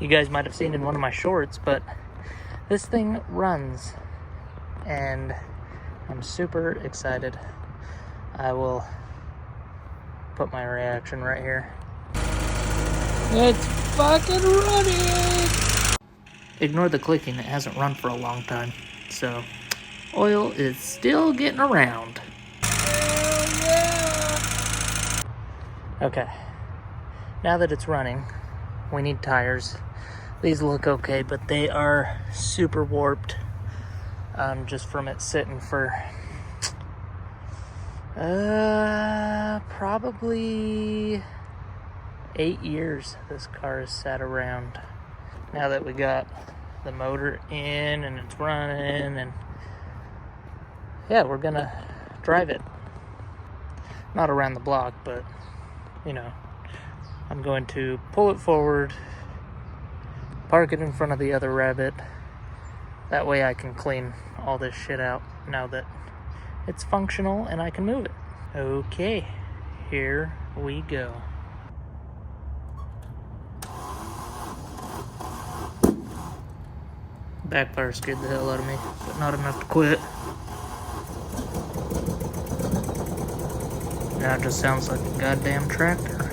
you guys might have seen in one of my shorts, but this thing runs, and I'm super excited. I will put my reaction right here. It's fucking running! Ignore the clicking, it hasn't run for a long time, so oil is still getting around. Hell yeah! Okay, now that it's running, we need tires. These look okay, but they are super warped, just from it sitting for probably 8 years this car has sat around. Now that we got the motor in and it's running, and yeah, we're gonna drive it. Not around the block, but you know, I'm going to pull it forward, park it in front of the other Rabbit. That way I can clean all this shit out now that it's functional and I can move it. Okay, here we go. Backfire scared the hell out of me, but not enough to quit. Now it just sounds like a goddamn tractor.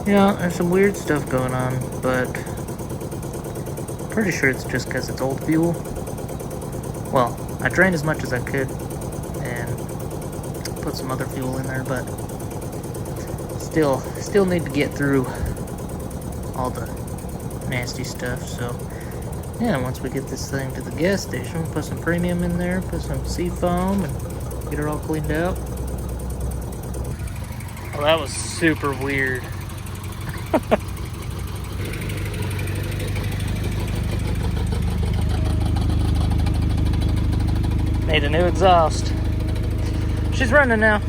Yeah, there's some weird stuff going on, but pretty sure it's just because it's old fuel. Well, I drained as much as I could and put some other fuel in there, but still need to get through all the nasty stuff. So yeah, once we get this thing to the gas station, we'll put some premium in there, put some seafoam, and get her all cleaned out. Well, that was super weird. Made a new exhaust. She's running now.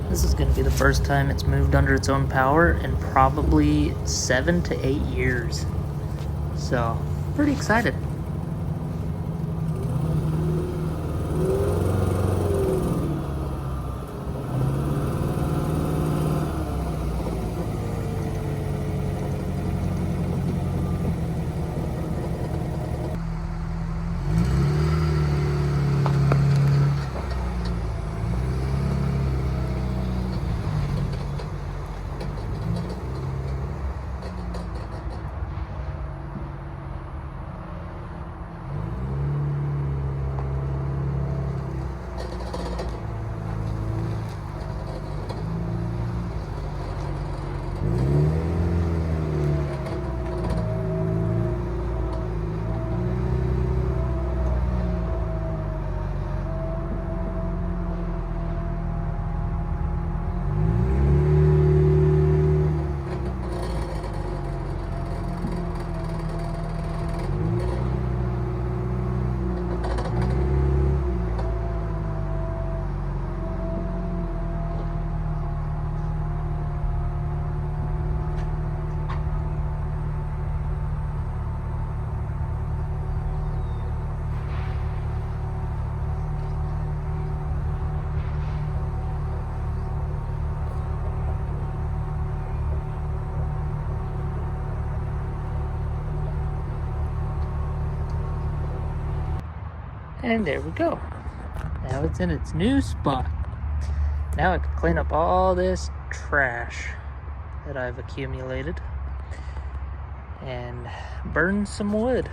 This is going to be the first time it's moved under its own power in probably 7 to 8 years. So, pretty excited. And there we go. Now it's in its new spot. Now I can clean up all this trash that I've accumulated and burn some wood.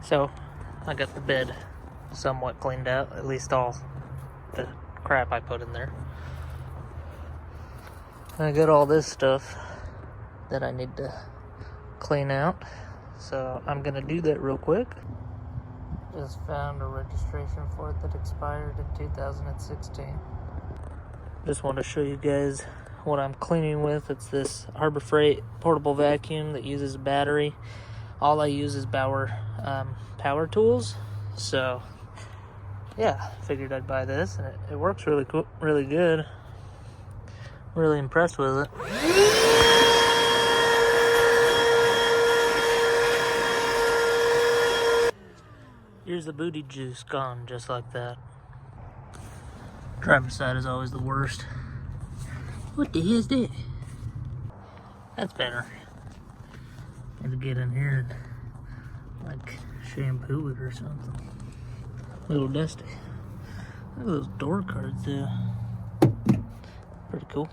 So I got the bed somewhat cleaned out, at least all the crap I put in there. I got all this stuff that I need to clean out, so I'm gonna do that real quick. Just found a registration for it that expired in 2016. Just want to show you guys what I'm cleaning with. It's this Harbor Freight portable vacuum that uses a battery. All I use is Bauer power tools. So yeah, figured I'd buy this, and it works really cool, really good. Really impressed with it. Here's the booty juice gone just like that. Driver's side is always the worst. What the hell is that? That's better. Had to get in here and like shampoo it or something. A little dusty. Look at those door cards there. Pretty cool.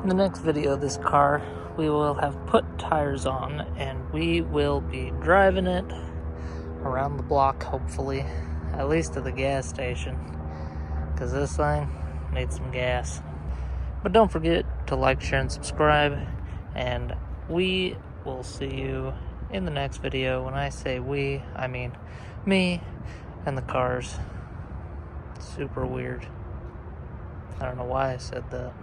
In the next video of this car, we will have put tires on and we will be driving it around the block, hopefully, at least to the gas station, because this thing needs some gas. But don't forget to like, share, and subscribe, and we will see you in the next video. When I say we, I mean me and the cars. It's super weird. I don't know why I said that.